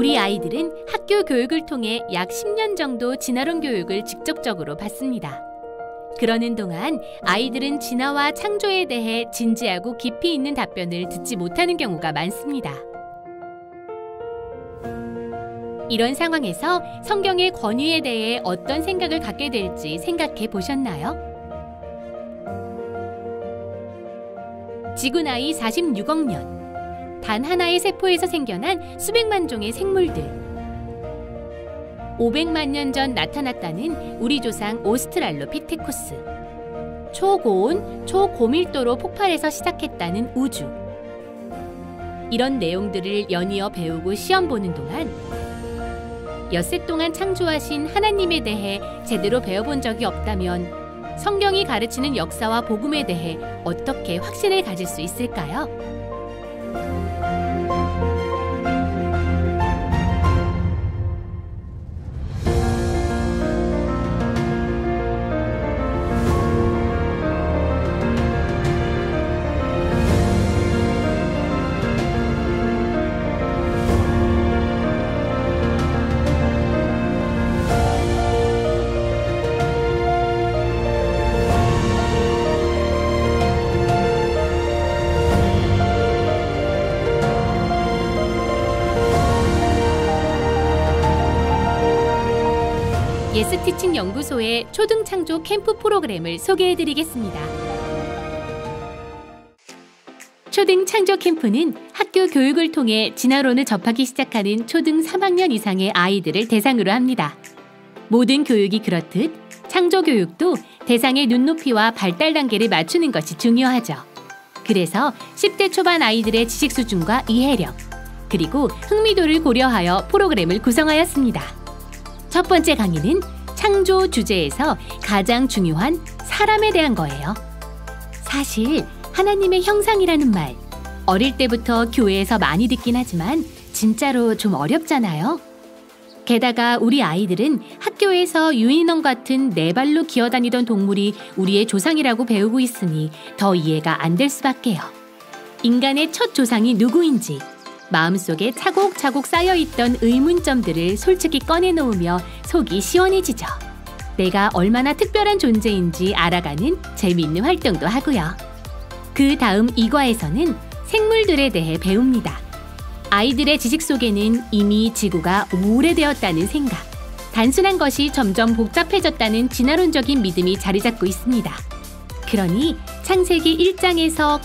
우리 아이들은 학교 교육을 통해 약 10년 정도 진화론 교육을 직접적으로 받습니다. 그러는 동안 아이들은 진화와 창조에 대해 진지하고 깊이 있는 답변을 듣지 못하는 경우가 많습니다. 이런 상황에서 성경의 권위에 대해 어떤 생각을 갖게 될지 생각해 보셨나요? 지구 나이 46억 년, 단 하나의 세포에서 생겨난 수백만 종의 생물들. 500만 년 전 나타났다는 우리 조상 오스트랄로피테쿠스. 초고온, 초고밀도로 폭발해서 시작했다는 우주. 이런 내용들을 연이어 배우고 시험 보는 동안 엿새 동안 창조하신 하나님에 대해 제대로 배워본 적이 없다면 성경이 가르치는 역사와 복음에 대해 어떻게 확신을 가질 수 있을까요? 예스티칭 연구소의 초등창조 캠프 프로그램을 소개해드리겠습니다. 초등창조 캠프는 학교 교육을 통해 진화론을 접하기 시작하는 초등 3학년 이상의 아이들을 대상으로 합니다. 모든 교육이 그렇듯 창조 교육도 대상의 눈높이와 발달 단계를 맞추는 것이 중요하죠. 그래서 10대 초반 아이들의 지식 수준과 이해력, 그리고 흥미도를 고려하여 프로그램을 구성하였습니다. 첫 번째 강의는 창조 주제에서 가장 중요한 사람에 대한 거예요. 사실 하나님의 형상이라는 말, 어릴 때부터 교회에서 많이 듣긴 하지만 진짜로 좀 어렵잖아요. 게다가 우리 아이들은 학교에서 유인원 같은 네 발로 기어다니던 동물이 우리의 조상이라고 배우고 있으니 더 이해가 안 될 수밖에요. 인간의 첫 조상이 누구인지, 마음속에 차곡차곡 쌓여있던 의문점들을 솔직히 꺼내놓으며 속이 시원해지죠. 내가 얼마나 특별한 존재인지 알아가는 재미있는 활동도 하고요. 그 다음 2과에서는 생물들에 대해 배웁니다. 아이들의 지식 속에는 이미 지구가 오래되었다는 생각, 단순한 것이 점점 복잡해졌다는 진화론적인 믿음이 자리 잡고 있습니다. 그러니 창세기 1장에서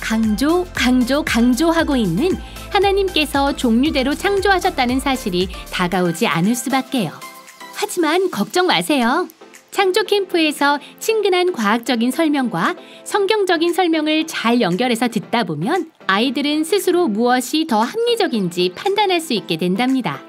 강조하고 있는 하나님께서 종류대로 창조하셨다는 사실이 다가오지 않을 수밖에요. 하지만 걱정 마세요. 창조 캠프에서 친근한 과학적인 설명과 성경적인 설명을 잘 연결해서 듣다 보면 아이들은 스스로 무엇이 더 합리적인지 판단할 수 있게 된답니다.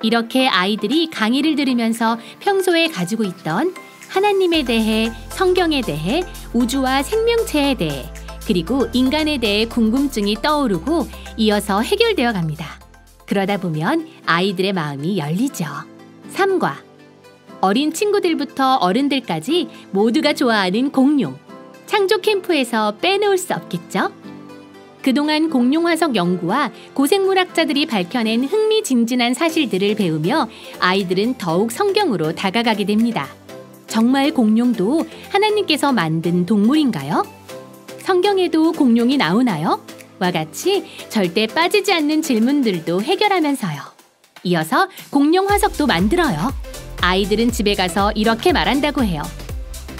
이렇게 아이들이 강의를 들으면서 평소에 가지고 있던 하나님에 대해, 성경에 대해, 우주와 생명체에 대해, 그리고 인간에 대해 궁금증이 떠오르고 이어서 해결되어 갑니다. 그러다 보면 아이들의 마음이 열리죠. 3과 어린 친구들부터 어른들까지 모두가 좋아하는 공룡. 창조 캠프에서 빼놓을 수 없겠죠? 그동안 공룡 화석 연구와 고생물학자들이 밝혀낸 흥미진진한 사실들을 배우며 아이들은 더욱 성경으로 다가가게 됩니다. 정말 공룡도 하나님께서 만든 동물인가요? 성경에도 공룡이 나오나요? 와 같이 절대 빠지지 않는 질문들도 해결하면서요. 이어서 공룡 화석도 만들어요. 아이들은 집에 가서 이렇게 말한다고 해요.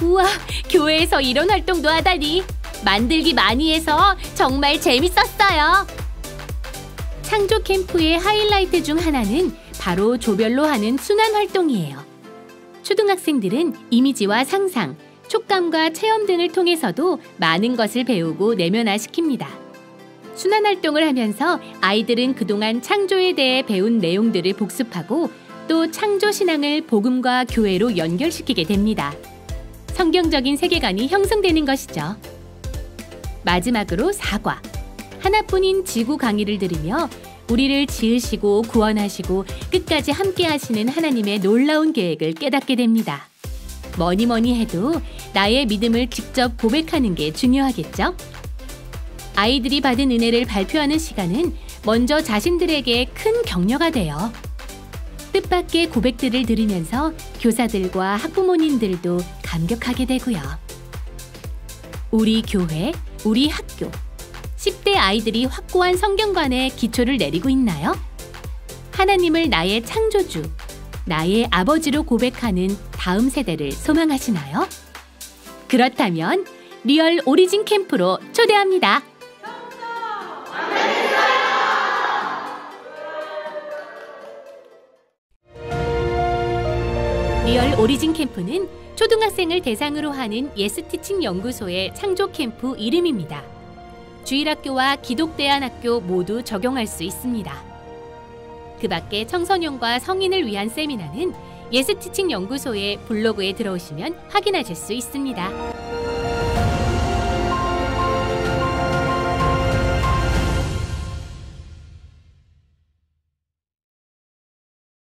우와, 교회에서 이런 활동도 하다니. 만들기 많이 해서 정말 재밌었어요. 창조 캠프의 하이라이트 중 하나는 바로 조별로 하는 순환 활동이에요. 초등학생들은 이미지와 상상, 촉감과 체험 등을 통해서도 많은 것을 배우고 내면화시킵니다. 순환 활동을 하면서 아이들은 그동안 창조에 대해 배운 내용들을 복습하고 또 창조 신앙을 복음과 교회로 연결시키게 됩니다. 성경적인 세계관이 형성되는 것이죠. 마지막으로 4과. 하나뿐인 지구 강의를 들으며 우리를 지으시고 구원하시고 끝까지 함께 하시는 하나님의 놀라운 계획을 깨닫게 됩니다. 뭐니 해도 나의 믿음을 직접 고백하는 게 중요하겠죠? 아이들이 받은 은혜를 발표하는 시간은 먼저 자신들에게 큰 격려가 돼요. 뜻밖의 고백들을 들으면서 교사들과 학부모님들도 감격하게 되고요. 우리 교회, 우리 학교. 10대 아이들이 확고한 성경관에 기초를 내리고 있나요? 하나님을 나의 창조주, 나의 아버지로 고백하는 다음 세대를 소망하시나요? 그렇다면 리얼 오리진 캠프로 초대합니다. 리얼 오리진 캠프는 초등학생을 대상으로 하는 예스티칭 연구소의 창조 캠프 이름입니다. 주일학교와 기독대안학교 모두 적용할 수 있습니다. 그 밖에 청소년과 성인을 위한 세미나는 예스티칭 연구소의 블로그에 들어오시면 확인하실 수 있습니다.